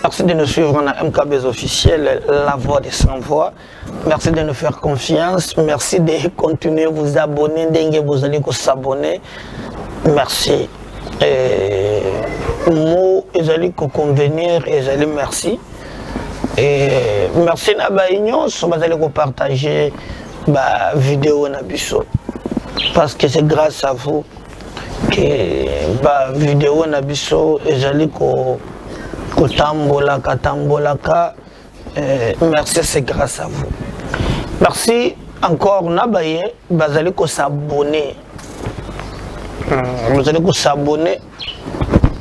Merci de nous suivre dans MKB's officiel, la voix des sans-voix. Merci de nous faire confiance. Merci de continuer à vous abonner, vous allez vous abonner. Merci. Moi, ils allaient convenir, ils allaient merci. Et merci à Baïgnon, vous allez partager la vidéo na biso. Parce que c'est grâce à vous que la vidéo na biso, ils allaient Tambolaka. Merci, c'est grâce à vous. Merci encore, Nabaye, vous allez s'abonner. Vous allez s'abonner.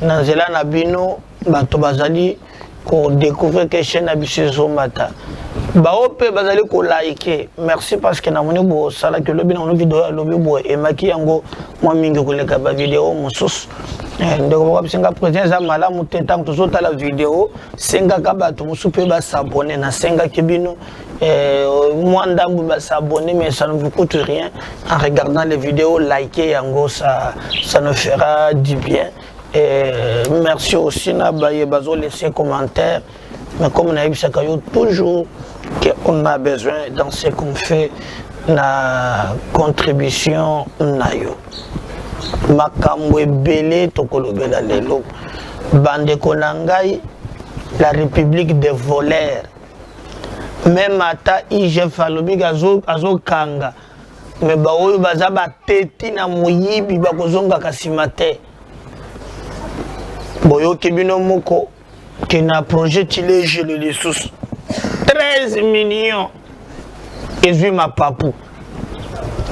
Nanzela Nabino, Bato Bazali, qu'on découvre que chaîne Abissezo Mata. Baope Bazali ko like. Merci parce que namoni bo sala que lobi na vidéo lobi bo et maki yango moi mingi ko leka ba vidéo musus. Ndeko ba bisinga président za mala muteta tozota la vidéo senga ka bato musupe ba s'abonner na senga kibino moi ndambu ba s'abonner mais ça ne vous coûte rien en regardant les vidéos liker yango ça nous fera du bien. Et merci aussi na baye bazo laisser commentaire. Mais comme on a eu ça toujours qu'on a besoin dans ce qu'on fait la contribution nayo. Makambo ebele tokolobela lelo bande konangai la République des voleurs. Même ata IGF alobi azo kanga. Mais ba oyo baza ba teti na moyibi ba kozonga kasimate. Boyo kibino moko qui n'a projet tilé je le sous 13 millions et vu ma papou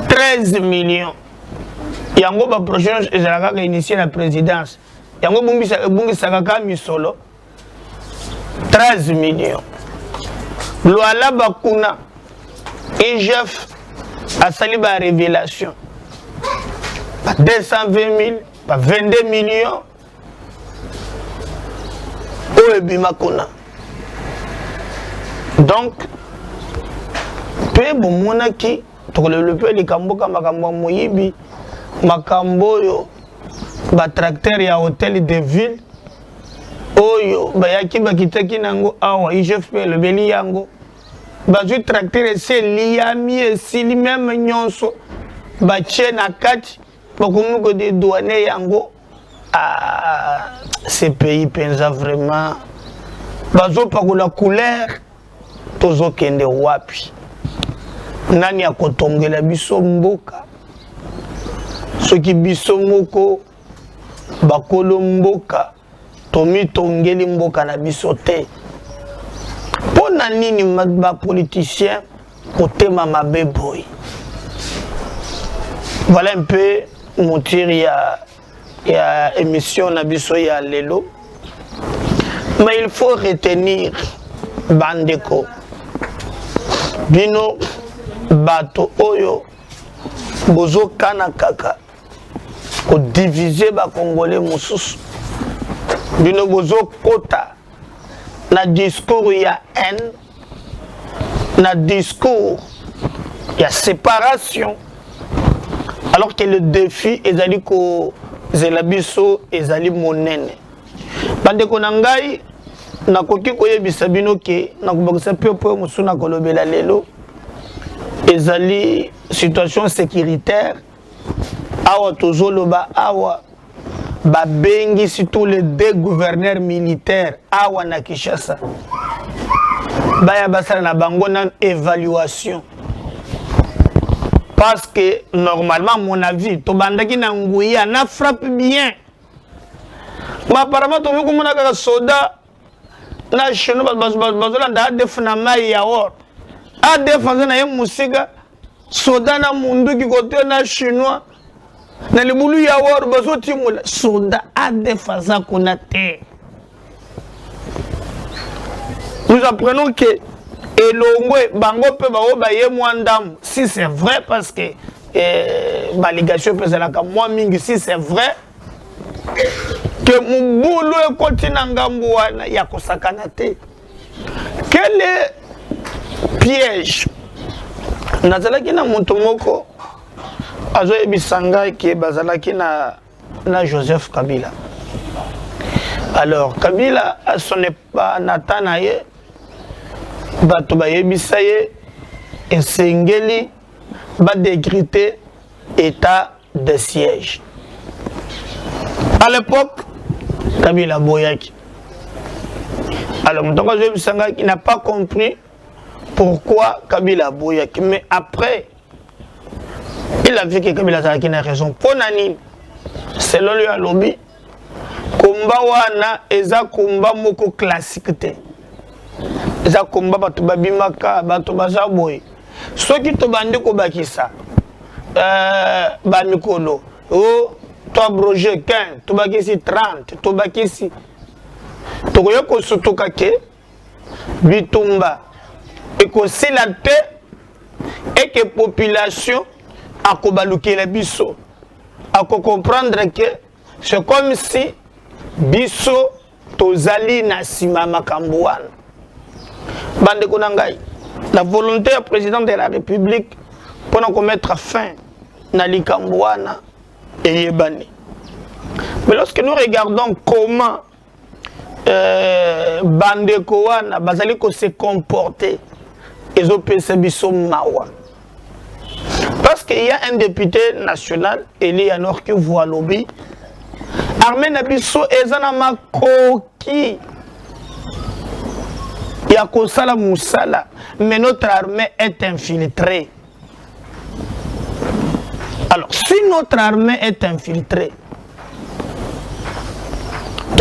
13 millions yango ba projet ezalaka initier la présidence yango bungi sakaka misolo 13 millions loala bakuna IGF a sali ba révélation 220 000 22 millions donc peu bomonaki tokolelope likambo ka makambo moyibi makambo yo ba tracteur ya hôtel de ville oyo bayaki bakitaki nango awa IGF le beli yango bazui tracteur c'est liami esili même nyonso ba na kati bokomuko de douane yango ces pays pensa vraiment bazo pa la couleur tozo kende wapi nani akotongela biso mboka soki biso moko bakolo mboka tomi tongeli mboka na biso te pona nini ba politicien kotema mabe boy. Voilà un peu mon tir il y a émission Nabiso ya Lelo. Mais il faut retenir Bandeko. Bino bato oyo bozo kana kaka ko diviser ba Congolais mususu. Bino bozo kota na discours ya haine, na discours ya séparation. Alors que le défi est d'aller ko Zelabiso ezali monene. Bande konangai na koki koyebisa bino ke na kubakisa pepo musuna kolobela lelo ezali situation sécuritaire awa tozoloba awa ba bengi surtout les deux gouverneurs militaires awa na Kinshasa baya basala na bango na évaluation. Parce que normalement, mon avis, Tobandaki Nangouya na frappe bien. Mais apparemment, tu vois comment on a soda na chino bazola da defna mai ya or. A defense na musiga soda na mundu ki côté na chinois na libulu ya or bazo timula soda a defense kuna te. Nous apprenons que et l'ongwe bango pe bao baye mwandam si c'est vrai parce que baligation peut la moi mingi si c'est vrai que mubulu e kontina ngambu wana ya kosakana te. Quel est piège nazalaki na mutu moko azo ebisanga ke bazalaki na Joseph Kabila Alors, Kabila, ce n'est pas Nathanaye, Batobaye Bissaye, et Sengeli, va décréter état de siège. À l'époque, Kabila Boyaki. Alors, il n'a pas compris pourquoi Kabila Boyaki. Mais après, il a vu que Kabila Zaki n'a raison. Pour Nani, selon lui à lobby, combat wana eza combat moko classique te. Eza combat batu babimaka, batu bazaboy. Ceux qui te bandent ko bakisa. Ba mikolo. Oh, toi broger 15, to bakisi 30, to bakisi. To ko sotoka ke bitumba. Et que c'est la paix et que la population a kobaluke la biso. A comprendre que c'est comme si biso tozali na sima makambouane. Bande konangai, la volonté du président de la République pour mettre fin na likambouana et yebani. Mais lorsque nous regardons comment bande koana bazali ko se comporter, ils ont pensé biso mawa. Parce qu'il y a un député national, Eli Yanor, qui voit lobby. Armée Nabiso Ezanama Koki. Il y a Kosala Moussala. Mais notre armée est infiltrée. Alors, si notre armée est infiltrée,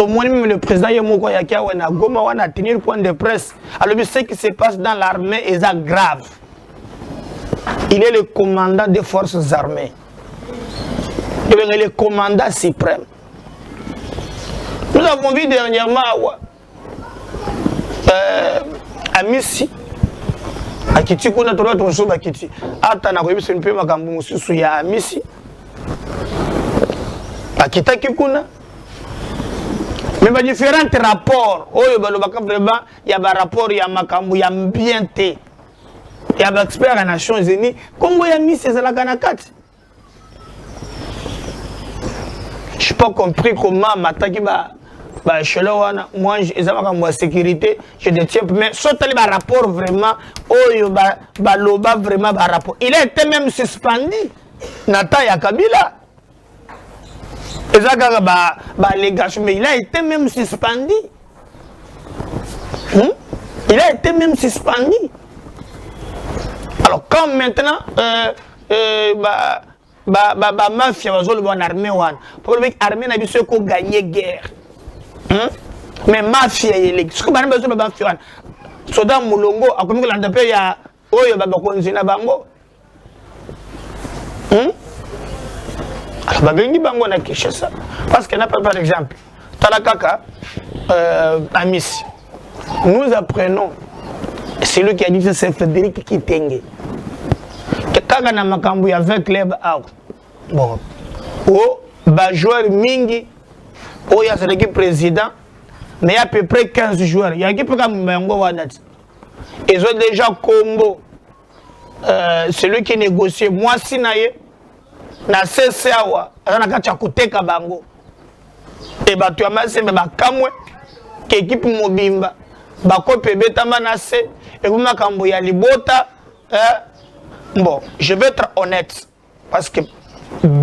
même le président Yamoko Yakia Wana Goma Wana tenir point de presse. Alors, ce qui se passe dans l'armée est grave. Il est le commandant des forces armées. Il est le commandant suprême. Nous avons vu dernièrement à Missi, à Kiti, qu'on a trouvé ton sou à Kiti. Attends, c'est une peu ma gamou sous ya Missi. À Kita Kikuna. Mais il y a différents rapports. Oh, il y a un rapport, il y a un il y a un bien té. Il y a un expert des Nations Unies. Congo y a mis ces alakanakati. Je n'ai pas compris comment m'attaquer moi j'ai sécurité, je détiens mais surtout les rapports vraiment loba vraiment rapport. Il a été même suspendu. Nata ya Kabila. Mais il a été même suspendu. Il a été même suspendu. Alors quand maintenant mafia va armée wan pour le armée n'a besoin qu'on gagner guerre. Mais mafia est ce que ba besoin ba mafia wan soda mulongo akomi ko landa pe ya oyo ba konzi na bango. Alors ba bengi bango na Kinshasa parce que n'a pas par exemple Talakaka Amis nous apprenons c'est lui qui a dit que c'est Frédéric Kitenge. Quand on a makambu avec club out. Bon. Oh, ba joueur mingi. Oh, il y a l'équipe président. Mais il y a à peu près 15 joueurs. Il y a une équipe comme Mbengo Wanat. Ils ont déjà combo. Celui qui négocie. Moi, si naye. Na CCAwa. On a qu'à côté Kabango. Et bah, tu as massé, mais bah, kamwe. L'équipe Mobimba. Bah, kopé betama nase. Et vous makambu ya libota. Bon, je vais être honnête. Parce que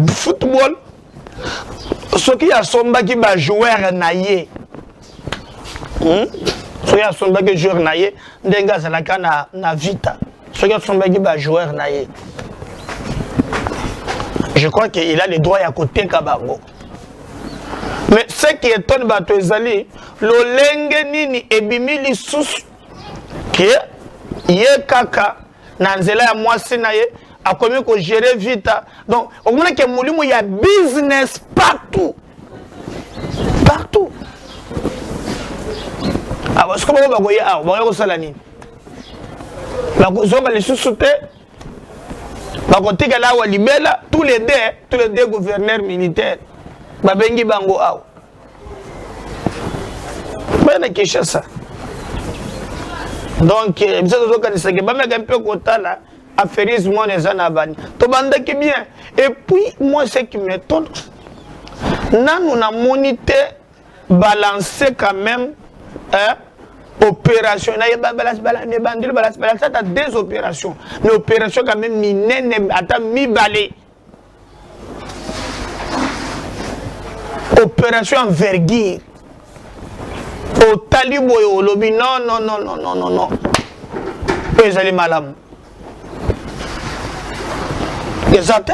football, ce qui a son bac qui va jouer naïe. Ce qui a son bac qui joueur naïe, denga zalaka na vita. Ce qui a son bac qui va jouer naïe. Je crois qu'il a les droits à côté Kabango. Mais ce qui étonne Batozali, l'olenge nini ebimili sous qui ye kaka nanzela ya mwasi na ye akomi ko gérer vita. Donc on voit que mulimu ya business partout. Partout. Ah parce que ba goye ah ba ko sala ni. Ba ko zonga les sous-souté. Ba ko tika wa libela tous les deux gouverneurs militaires. Ba bengi bango ah. Ba na Kinshasa. Donc, je suis un peu content là, affairisme, les anabani. Qui bien. Et puis, moi, ce qui m'étonne, nous avons monité balancer quand même opération. Il y a des opérations. Mais opération quand même minene, attends, mi-balé. Opération envergure. Au talibo et au lobby, non, non, non, non, non, non, non. Ils allaient malade. Exact.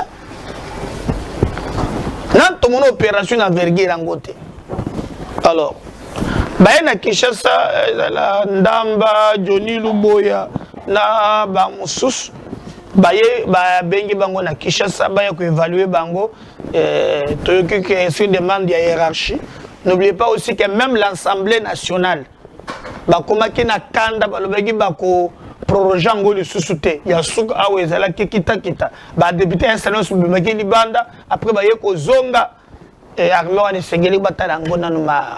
Non, tout le monde opération envergure en côté. Alors, na Kinshasa, la Ndamba, Johnny Luboya, na ba mususu, bengi bango na Kinshasa, ko évaluer bango, que sur demande de hiérarchie. N'oubliez pas aussi que même l'Assemblée nationale, comment qui na kanda, bengi bako proroger ngo le sous-souté, ya souk awezala kita kita, député installé sur le libanda, après ko zonga. Et armée ne s'engage pas à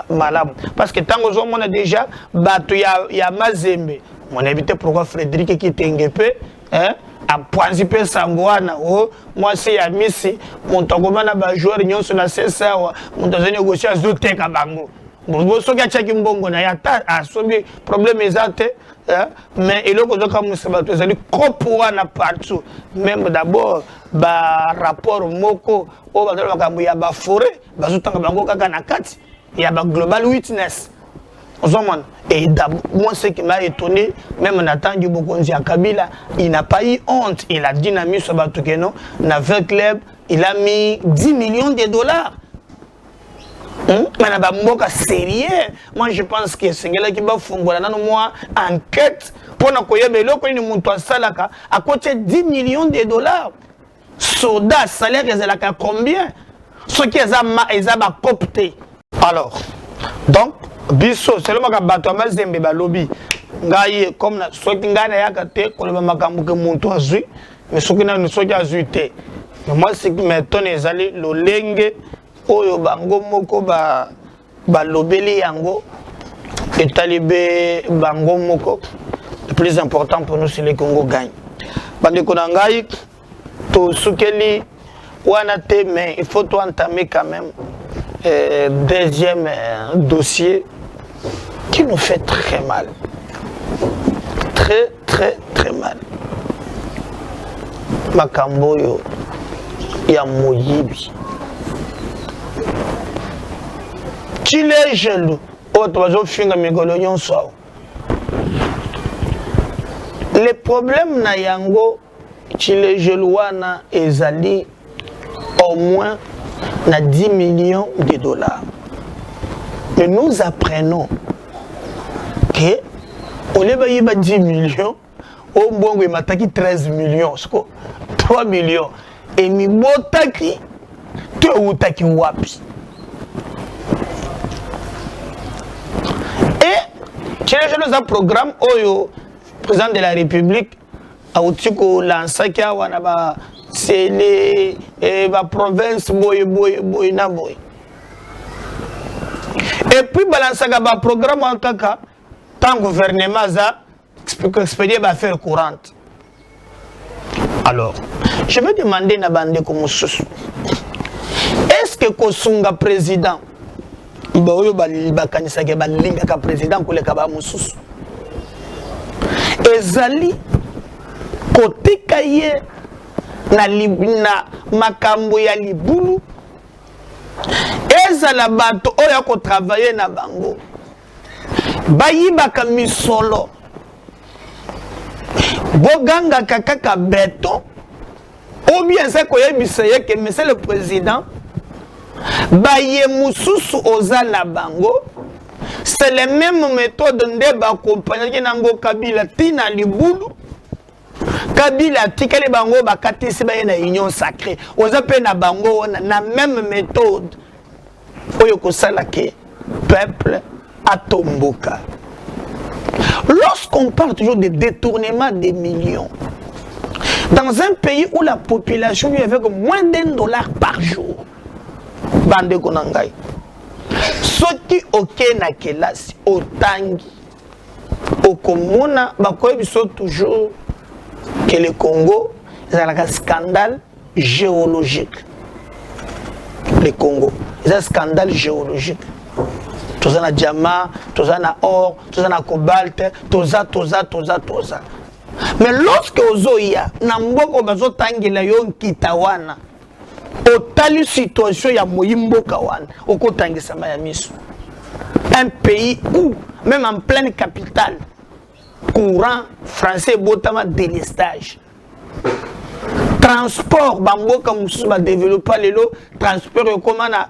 malamu parce que tant que on a déjà battu ya mazembe mon évité pourquoi Frédéric qui t'enguepe hein a principé sangwana oh moi c'est ya misi mon tangoma na ba joueur nyon sur la CSA mon dans négocier azote ka bango bon so ga tchaki mbongo na ya ta asobi problème exact mais il est comme ça va tous aller pour na partout même d'abord ba rapport moko o ba dans makambo ya ba forêt ba zutanga bango kaka na kati ya ba global witness ozomana et moi ce qui m'a étonné même en attendant du Bokonzi à Kabila il n'a pas eu honte il a dynamisé sur Batukeno na 20 club il a mis 10 millions de dollars. Moi je pense que c'est quelqu'un qui va faire une enquête pour à côté de 10 millions de dollars. Soda, salaire, ils ont combien? Ce qui est copté. Alors, donc, biso, c'est le cas de Zembe lobby. Comme ce qui est mais ce qui est moi, ce qui m'étonne, c'est le lenge. Oyo bango moko ba lobeli yango et talibé bango moko le plus important pour nous c'est le Congo gagne bande konangai to sukeli wana te mais il faut tout entamer quand même deuxième dossier qui nous fait très mal très mal makambo yo ya moyibi Chile jaloux, le problème na yango Chile jelouana ezali au moins na 10 millions de dollars. Mais nous apprenons que au lieu de 10 millions, au bon il mataki 13 millions, 3 millions et mi botaki te utaki wapi. Chile nous a un programme au président de la République a lancé qui a c'est les province boy na boy. Et puis balancer un programme en kaka tant gouvernement a expédié ba faire courante. Alors, je vais demander na bande comme est-ce que Kosunga président Baoyo bakanisa ke balinga ka président koleka ba mususu ezali kotika ye na makambo ya libulu ezala bato oyo ko travailler na bango bayibaka misolo boganga kaka beton ou bien c'est koyebisa ye ke monsieur le président Baye mususu ozala bango c'est les mêmes méthodes de accompagner nango Kabila tina libulu Kabila tikale bango bakatisi baye na union sacrée oza pe na bango na même méthode oyo kosala ke peuple atomboka. Lorsqu'on parle toujours de détournement des millions dans un pays où la population vit avec moins $1 par jour bande konangai soki oke na kelasi otangi okomona bakoye biso toujours que le Congo est un scandale géologique. Le Congo est un scandale géologique. toza na diamant, toza na or, toza na cobalt, toza. Mais lorsque ozoya na mboko bazo tangela yo kitawana, otali situation ya moyimboka wana, okotangisa ya miso. Un pays où, même en pleine capitale, courant français botama délestage. Transport, bamboka musu ba développer lelo, transport comment na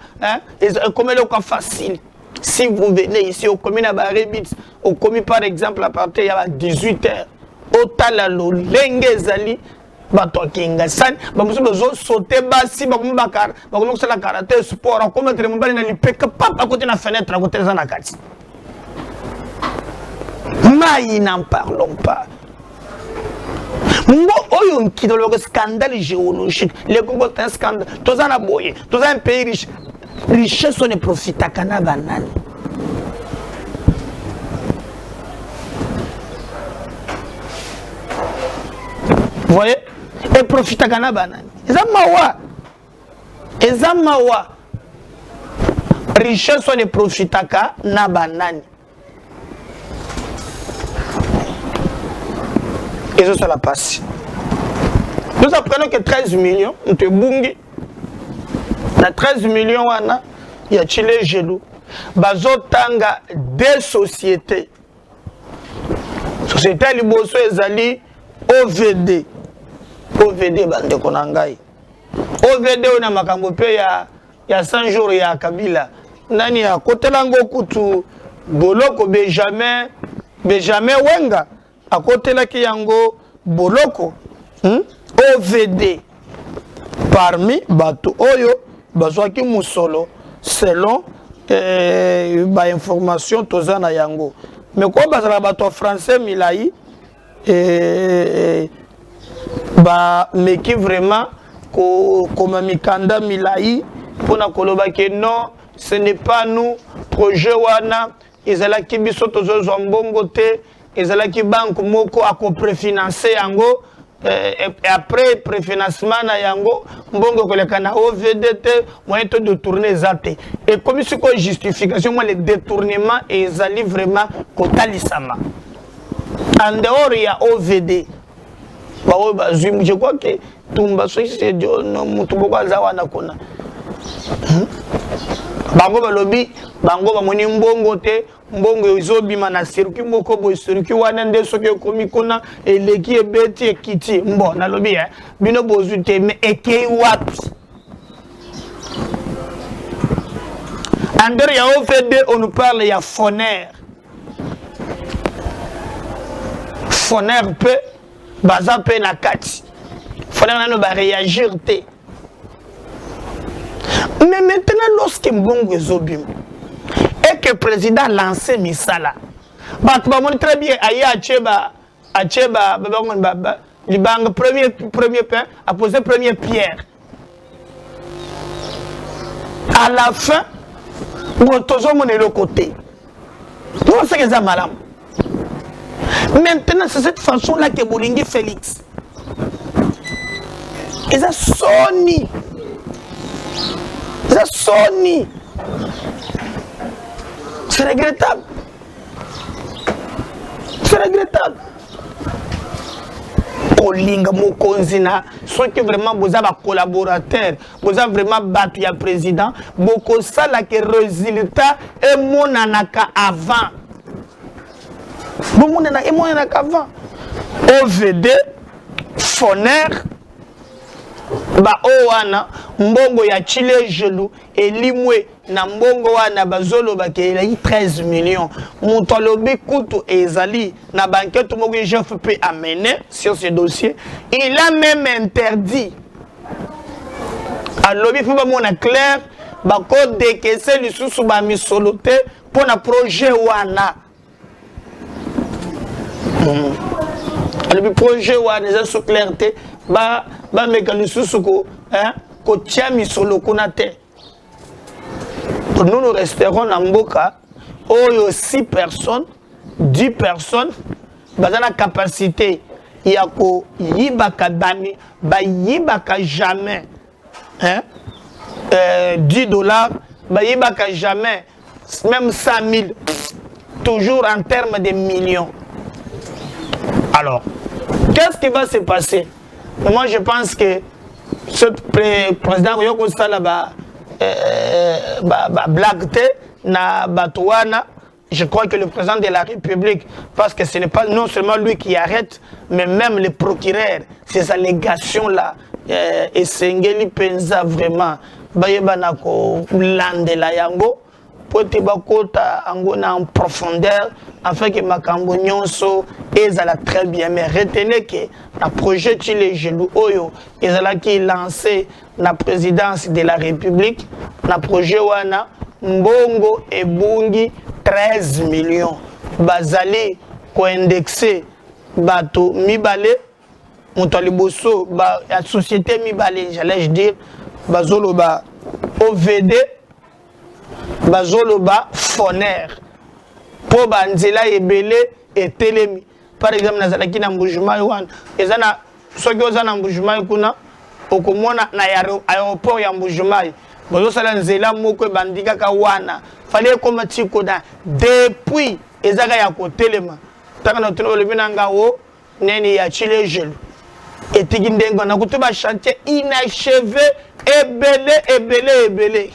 comment le facile. Si vous venez ici au commune à Barebit, au commune par exemple à partir de 18h, au talalo lenge zali bato kinga san ba musu bezo sauter basi ba kumbakar ba kunoka la karaté sport comme entre mbali na lipeka papa à côté na fenêtre à côté na kati. Mais n'en parlons pas. Oyo qui dans le scandale géologique, les Congo c'est un scandale. Tous en aboyé, tous un pays riche. Richesse on ne profite à kana banane. Vous voyez? Et profite à kana banane. Ezamawa. Richesse on ne profite à kana banane. Et ça, ça la passe. Nous apprenons que 13 millions, on te bungi. Dans 13 millions, il y a Chile Gelou. Bazotanga des sociétés. Société Liboso Ezali, OVD. OVD, bande konangai. OVD, on a makambope ya 100 jours ya Kabila. Nani ya kote lango kutu, boloko Benjamin Wenga. À côté là qui yango boloko OVD parmi bato oyo bazwaki musolo selon ba information tozana yango mais quoi bazala bato français milai ba meki vraiment comme mikanda milai pour na koloba que non ce n'est pas nous projet wana ezala ki biso tozo zombongo te. Ils ont qui banque moko a préfinancé yango et après préfinancement na yango mbongo koleka na OVDT moyen de tourner zate et comme si ko justification moi le détournement et ezali vraiment kotalisama en dehors il y a OVD ba je crois que tumba so c'est no mutu boko azawana kona bango balobi bango bamoni mbongo te mbongo ezobima na circuit moko bo circuit wana nde soki ekomi kuna eleki ebeti ekiti mbo nalobi bino bozu te mais ekei wapi andere ya OVD on nous parle ya Foner pe baza pe na kati Foner nano ba réagir te. Mais maintenant, lorsque Mbongo ezobim et que le président lance Misala, très bien, Acheba, premier pain, a posé premier pierre. À la fin, nous sommes de l'autre côté. Nous c'est que ça malam. Maintenant, c'est cette façon-là que Bolingi Félix. Et ça Sony. Sony. C'est regrettable. C'est regrettable. Kolinga Mokonzina, ceux qui vraiment vous avez collaborateur, vous avez vraiment battu le président, beaucoup ça là que résultat et mon anaka avant. Bon et mon anaka avant. OVD, Foner. Ba owana mbongo ya Chile Gelou elimwe na mbongo wana bazolo bakela 13 millions mutolobi kutu ezali na banquette moko chef peut amener sur ce dossier. Il a même interdit à lobby faut ba mona clair ba code de caisse lisusu ba misolote pour na projet wana le projet wana za sous clarté ba mécanisme ko tia misolo kunate. Nous resterons en Mboka où 6 personnes 10 personnes dans la capacité il y a ko yibaka dani ba yibaka jamais $10 ba yibaka jamais même 100 000, toujours en termes de millions. Alors, qu'est-ce qui va se passer? Moi, je pense que ce président Yoko Salaba blague na Batouana, je crois que le président de la République, parce que ce n'est pas non seulement lui qui arrête, mais même le procureur, ces allégations-là, et Sengeli Penza vraiment, Bayebanako Landela Yango, pour te bakota en profondeur, afin que Makambo Nyonso ezala très bien. Mais retenez que le projet Chile Gelou Oyo, ezala qui est lancé la présidence de la République, le projet Wana, Mbongo et Bungi, 13 millions. Bazali, co-indexé, bateau, Mibale, Moutaliboso, la société Mibale, j'allais dire, Bazoloba, OVD, Bazoloba, Foner. Pour Banzela et Belé et Télémi. Par exemple, Nazalaki na Mbujumai wan, ezana soki ozana Mbujumai kuna, okomona na aéroport ya Mbujumai. Bozo sala nzela moko bandika ka wana. Fallait comme tikoda depuis ezaka ya kotelema. Taka na tolo lebina ngawo neni ya Chile Gelou. Et tiki ndengo na kutuba chantier inachevé ebele.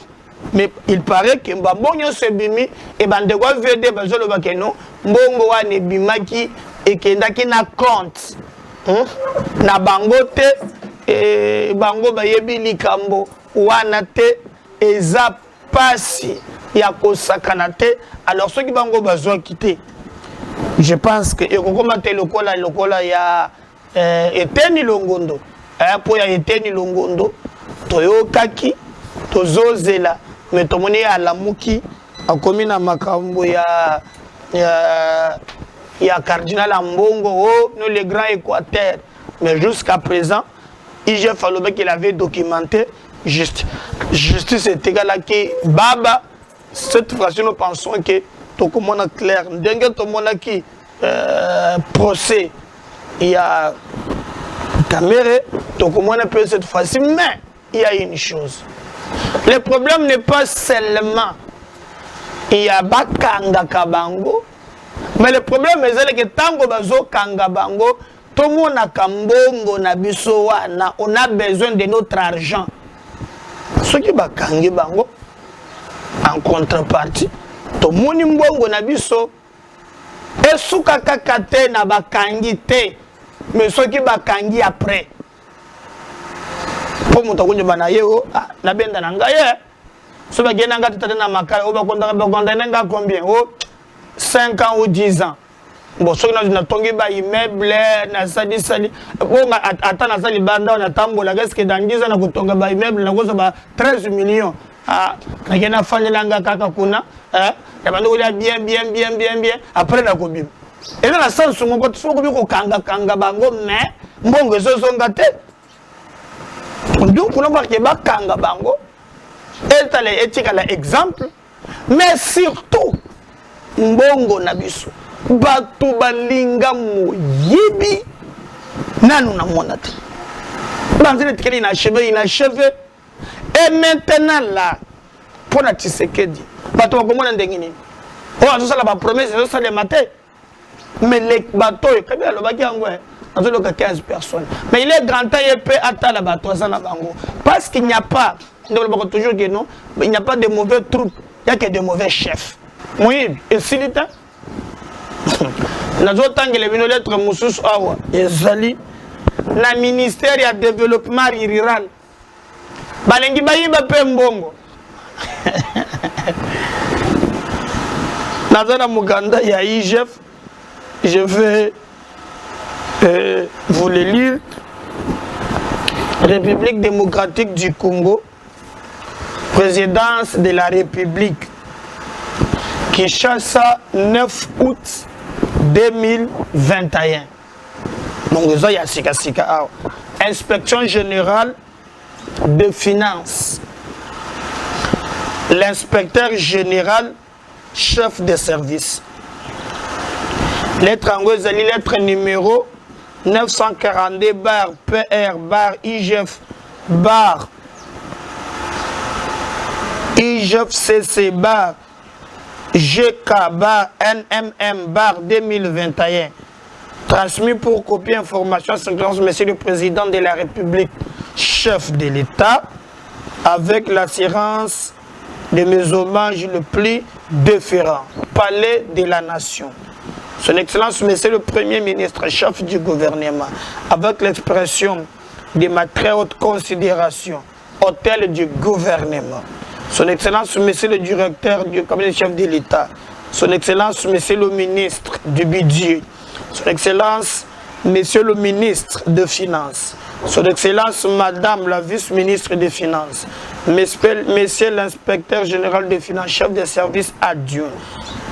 Mais il paraît que Mbongo se bimi et bandego VD bazolo bakeno mbongo wane bimaki et kendaki na compte na bangote et bango bayebi likambo wana te eza pasi ya kosakana te. Alors ceux qui bango bazwa quitter, je pense que ekokoma te lokola ya eteni longondo po ya eteni longondo toyokaki tozozela. Mais tout le monde est à la mouki, à commune à Makambo, il y a Cardinal Ambongo, nous les grands Équateur. Mais jusqu'à présent, IGF Falobé qu'il avait documenté, justice est égal à qui Baba. Cette fois-ci, nous pensons que tout le monde est clair. Dès que tout le monde qui procès, il y a caméra, tout le monde peut cette fois-ci. Mais il y a une chose. Le problème n'est pas seulement il y a Bakanga Kabango, mais le problème est que Tango Bazo Kanga Bango, tout le monde a Kambongo, on a besoin de notre argent. Ce qui Bakangi Bango, en contrepartie, tout le monde Mbongo Nabiso, et Soukaka Kate na Bakangi te, mais ce qui Bakangi après. Pour mon taougne banayeo, na benda nangaye. So ba gena ngata tata na makala, o ba konda nga combien? Oh 5 ans ou 10 ans. Bon, so na tongi ba immeuble na sali. Bon ata na sali banda na tambola qu'est-ce que dans 10 ans na kotonga ba immeuble na kosa ba 13 millions. Na gena fanyela nga kaka kuna, ya bando olia bien après na kobim. Et là la sens mo ko so ko kanga bango mais mbongo zo ngate. Donc, on va voir qu'il y a Kanga Bango, et exemple, mais surtout, Mbongo Nabiso, Batu Balinga Moyebi, Nanou Namonate. Banzile Tikeli inachevé, et maintenant là, pour la Tshisekedi, Batu Bakomona Ndengini, on a tout ça la promesse, c'est ça le matin, mais les bateaux, quand même, le bateau en 15 personnes. Mais il est grand temps et peut attendre la bateau parce qu'il n'y a pas, toujours que non, il n'y a pas de mauvais troupes, il n'y a que de mauvais chefs. Oui, et si l'état, nous avons les lettres Moussous Awa et Zali, le ministère du développement rural. Balengi Bayiba Pembongo. Dans un Muganda, il y a IGF, je vais vous le lire. République démocratique du Congo, présidence de la République, Kinshasa, 9 août 2021. Donc, il y a Sika. Inspection générale de finances. L'inspecteur général, chef de service. Lettre anglaise, lettre numéro 942 bar PR bar IGF bar IGF CC bar GK-NMM-2021 transmis pour copier information à Monsieur le Président de la République, chef de l'État, avec l'assurance de mes hommages le plus déférents. Palais de la Nation. Son Excellence, Monsieur le Premier ministre, chef du gouvernement, avec l'expression de ma très haute considération, hôtel du gouvernement. Son Excellence, Monsieur le directeur du cabinet chef de l'État. Son Excellence, Monsieur le ministre du budget. Son Excellence, Monsieur le ministre des Finances. Son Excellence, Madame la vice-ministre des Finances. Monsieur l'inspecteur général des Finances, chef des services adjoints.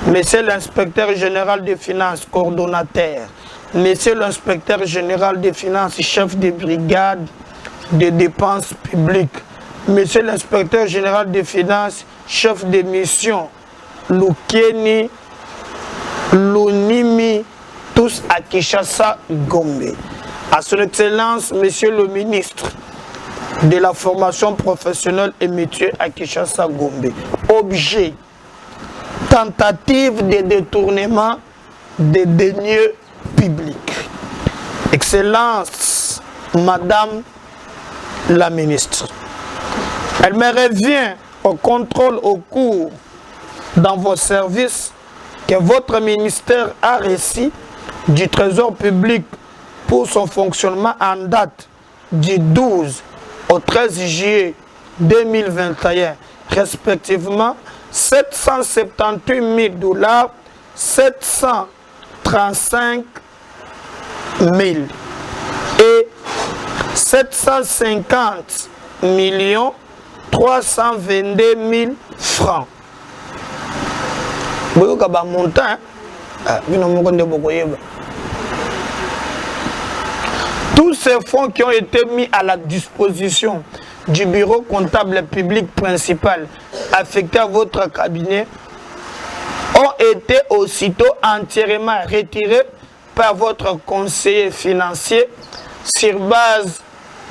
Monsieur l'inspecteur général des Finances, coordonnateur. Monsieur l'inspecteur général des Finances, chef de brigade des dépenses publiques. Monsieur l'inspecteur général des Finances, chef de mission, Lukeni, Lunimi, tous à Kinshasa, Gombe. À son Excellence, Monsieur le ministre de la formation professionnelle et métier à Kinshasa, Gombe. Objet, tentative de détournement des deniers publics. Excellence, Madame la ministre. Elle me revient au contrôle au cours dans vos services que votre ministère a reçu du Trésor public pour son fonctionnement en date du 12 au 13 juillet 2021, respectivement 778 000 $, 735 000 et 750 322 000 francs. Tous ces fonds qui ont été mis à la disposition du bureau comptable public principal affecté à votre cabinet ont été aussitôt entièrement retirés par votre conseiller financier sur base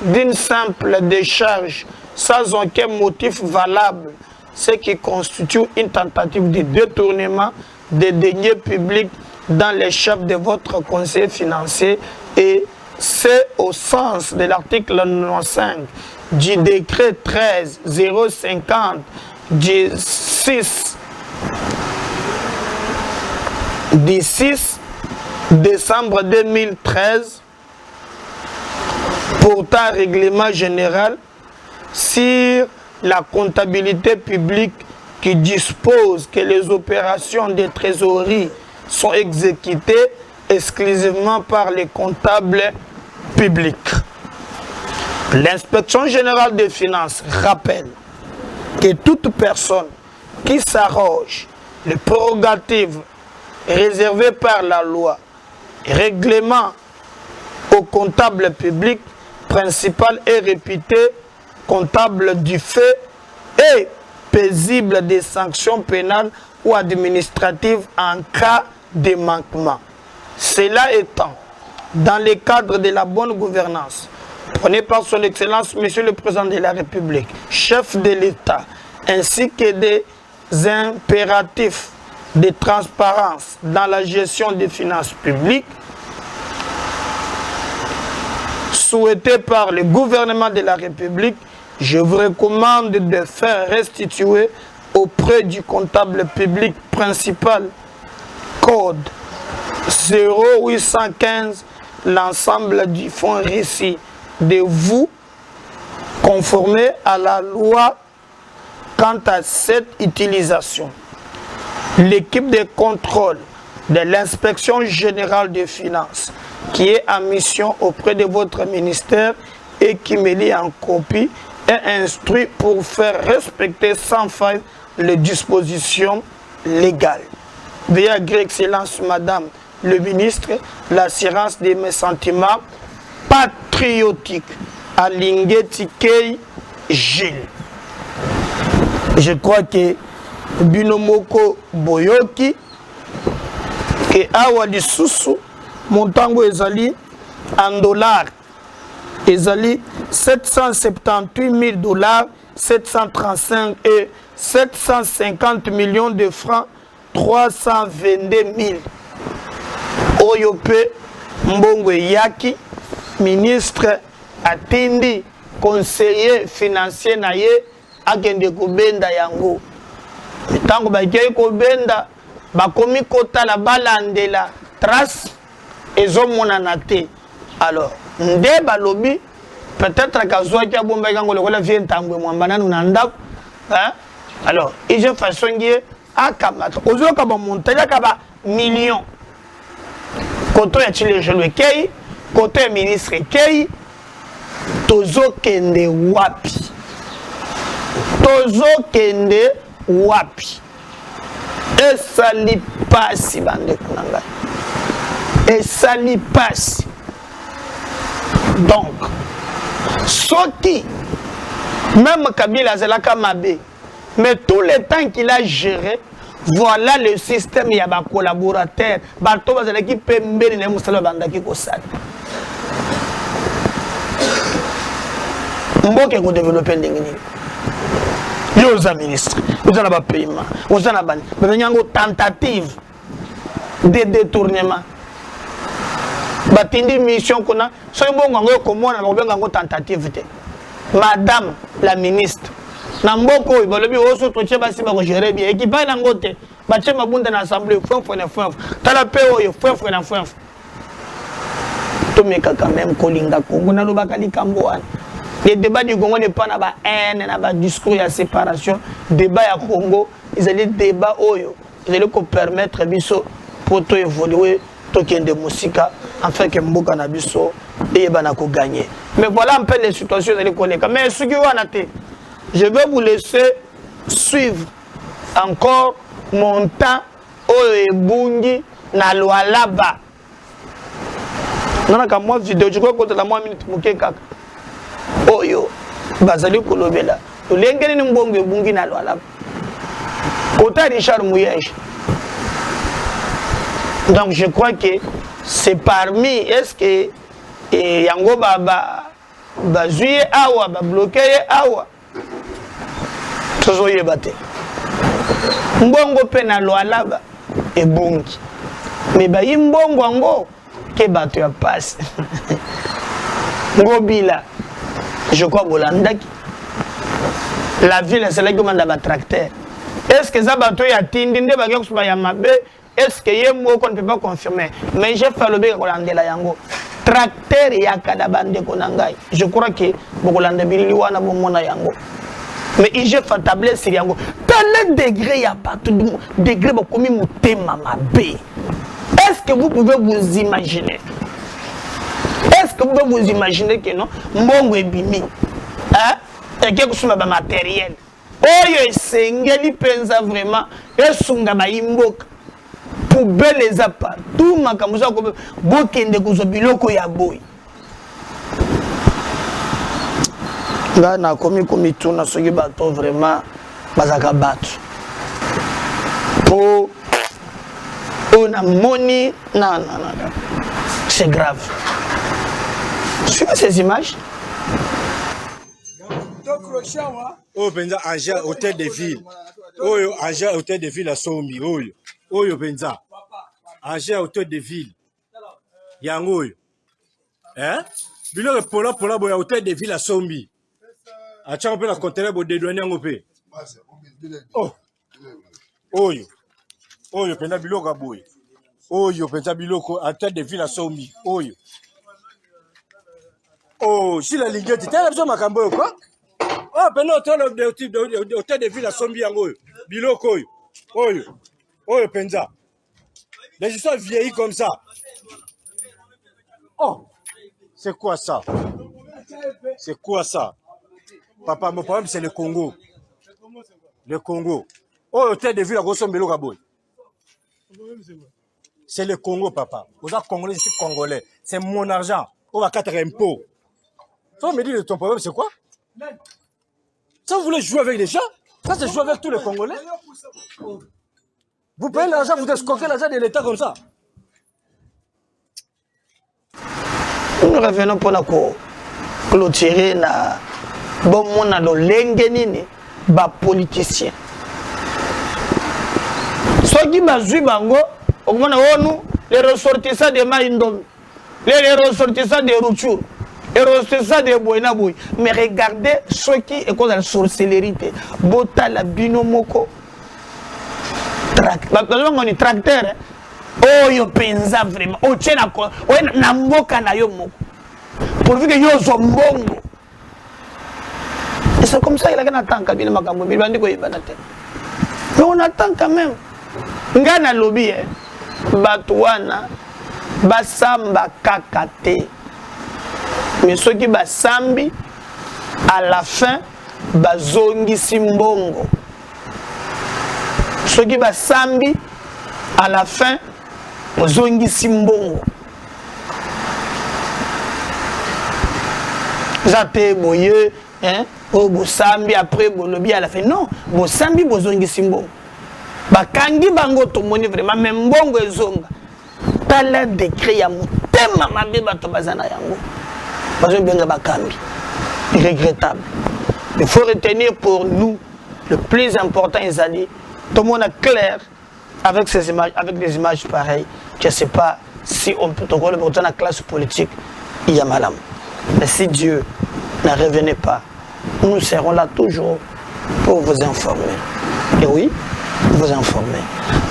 d'une simple décharge sans aucun motif valable, ce qui constitue une tentative de détournement des deniers publics dans les chefs de votre conseiller financier, et c'est au sens de l'article 95 du décret 13-050 du 6 décembre 2013 portant règlement général sur la comptabilité publique qui dispose que les opérations de trésorerie sont exécutées exclusivement par les comptables publics. L'inspection générale des finances rappelle que toute personne qui s'arroge les prérogatives réservées par la loi, règlement au comptable public principal et réputé comptable du fait et paisible des sanctions pénales ou administratives en cas de manquement. Cela étant, dans le cadre de la bonne gouvernance, prônée par son Excellence, Monsieur le Président de la République, chef de l'État, ainsi que des impératifs de transparence dans la gestion des finances publiques, souhaités par le gouvernement de la République, je vous recommande de faire restituer auprès du comptable public principal code 0815 l'ensemble du fonds reçu, de vous conformer à la loi quant à cette utilisation. L'équipe de contrôle de l'inspection générale des finances qui est en mission auprès de votre ministère et qui me lie en copie est instruit pour faire respecter sans faille les dispositions légales. Veuillez agréer, Excellence, Madame le ministre, l'assurance de mes sentiments patriotiques à Lingeti Kei Gilles. Je crois que Binomoko Boyoki et Awa Lisusu Montango Ezali en dollars Ezali 778 000 $, 735 et 750 millions de francs 322 000 oyo pe mbongo yaki ministre atindi conseiller financier na ye akende kobenda yango tango bakei kobenda bakomi kotala balandela trace ezomonana te alors nde balobi peut-être kazwaki abombaki yango lokola vie ntambwe mwamba nanu na ndako alors ije façon ye akamata ozoka bamontalia ka ba million koto ya chilejelo ekei koto ya ministre ekei tozokende wapi esali pasi bandeko na ngai esali pasi donc soki même Kabila azalaka mabe mais tout le temps qu'il a géré voilà le système ya ba collaborateur bato bazalaki pembeni na musala bandaki kosala mboke ko développer ndenge nini yo za ministre vous na ba paiement vous na ba nyango tentative de détournement batindi mission kuna so mbongo ngo komona ba benga ngo tentative te madame la ministre na mboko oyo balobi oso toche basi ba ko gérer bien équipe na ngote bache mabunda na assemblée fo tala pe oyo fo na to meka quand même kolinga Congo na lobaka likambo wana les débats du Congo n'est pas na ba haine na ba discours ya séparation débat ya Congo ils allaient débat oyo ils allaient ko permettre biso pour to évoluer to kende musika afin que mboka na biso et bana ko gagner mais voilà un peu les situations les collègues mais ce qui wana te je vais vous laisser suivre encore mon temps oyo ebungi na Lualaba nana ka moi vidéo je crois que la moi minute muke kaka oyo bazali kolobela tolengeli ni mbongo ebungi na Lualaba kota Richard Muyej. Donc je crois que c'est parmi est-ce que yango bazuye awa ba bloquer awa tozoye bate mbongo pe na Lualaba ebungi mais bayi mbongo ngo ke bato ya passe ngobila je crois bolandaki la ville c'est là que manda ba tracteur est-ce que ça bato ya tindi nde ba kusuba ya mabe est-ce que ye moko ne peut pas confirmer mais j'ai fait le bien kolandela yango tracteur ya kadabande konangai je crois que bokolanda bilili wana bomona yango mais il j'ai fait tabler sur yango tel degré ya partout degré bokomi motema mabe. Est-ce que vous pouvez vous imaginer? Est-ce que vous pouvez vous imaginer que non mbongo ebimi hein et que kusuma ba matériel oyo esengeli penza vraiment esunga ba imboka poubelle les apparts tout makamuza ko bokende kuzo biloko ya boy nga na komi tuna soki bato vraiment bazaka bato po on a money non c'est grave. Suivez ces images. Oh benza agent hôtel de ville. Oyo agent hôtel de ville à Sombi. Oyo benza agent hôtel de ville. Yango oyo. Hein? Bilo pola boya hôtel de ville à Sombi. Acha on peut la conteneur bo dédouaner ngopé. Oh. Oyo penda biloko boy. Oyo penda biloko hôtel de ville à Sombi. Oyo. Oh, si la ligne tu t'as besoin makambo quoi? Oh, pena hôtel de ville à Sombi yango. Biloko oyo. Oyo penza. Les histoires vieillies comme ça. Oh. C'est quoi ça? C'est quoi ça? Papa, mon problème c'est le Congo. Le Congo. Oh, hôtel de ville à Sombi biloko boy. C'est le Congo, papa. Vous êtes Congolais, je suis Congolais. C'est mon argent. On va 4 impôts. Ça me dit ton problème, c'est quoi? Ça, vous voulez jouer avec les gens? Ça, c'est jouer avec tous les Congolais. Vous payez l'argent, vous escroquez l'argent de l'État comme ça. Nous revenons pour la clôturer na bon monde dans l'engenini bas politicien. So Ceux qui bazui bango, au moins nous, les ressortissants de Maïndom, les ressortissants de Routour, les ressortissants de Boinaboui. Mais regardez ceux qui écoutent la sorcellerie, Bota la binomoko, tracteur. Oh, yo pensa vraiment. Oh, tiens, na mboka na yo moko. Pourvu que yo zombongo. Et c'est comme ça qu'il a attend quand il m'a cambo. Il va dire qu'il va attendre. Mais on attend quand même. Ngana lobby, Batouana, Basamba kakate. Mais ceux qui basambi, à la fin, bazongi simbongo. Ceux qui basambi, à la fin, bazongi simbongo. Zate boye, hein? Oh, bosambi après bolobi à la fin. Non, bosambi bozongi simbongo. Bakangi bango to moni vraiment même mbongo ezonga. Tala décret ya mutema mabe bato bazana yango. Bazo benga bakambi. Regrettable. Il faut retenir pour nous le plus important Isali. Tout le monde est clair avec ces images, avec des images pareilles. Je ne sais pas si on peut encore le dans la classe politique, il y a madame. Mais si Dieu ne revenait pas, nous serons là toujours pour vous informer. Et oui, vous informer.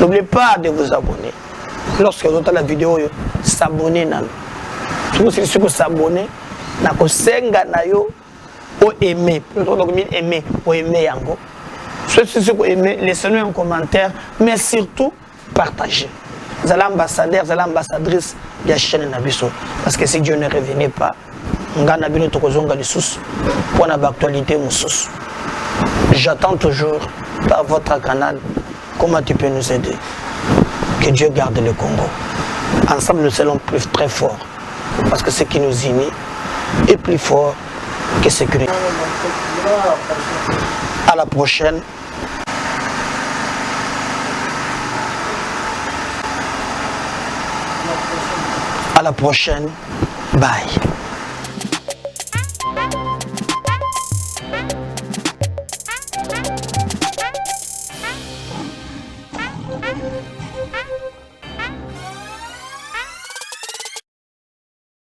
N'oubliez pas de vous abonner. Lorsque vous entendez la vidéo, s'abonner. Si vous s'abonner, vous aimer. Aimer, vous aimer yango. Si vous aimez, laissez-nous un commentaire, mais surtout, partagez. Vous allez ambassadeur, vous allez ambassadrice de la chaîne Nabiso. Parce que si Dieu ne revenait pas, j'attends toujours par votre canal comment tu peux nous aider. Que Dieu garde le Congo. Ensemble, nous serons plus très forts. Parce que ce qui nous unit est plus fort que ce qui nous... À la prochaine. À la prochaine. Bye.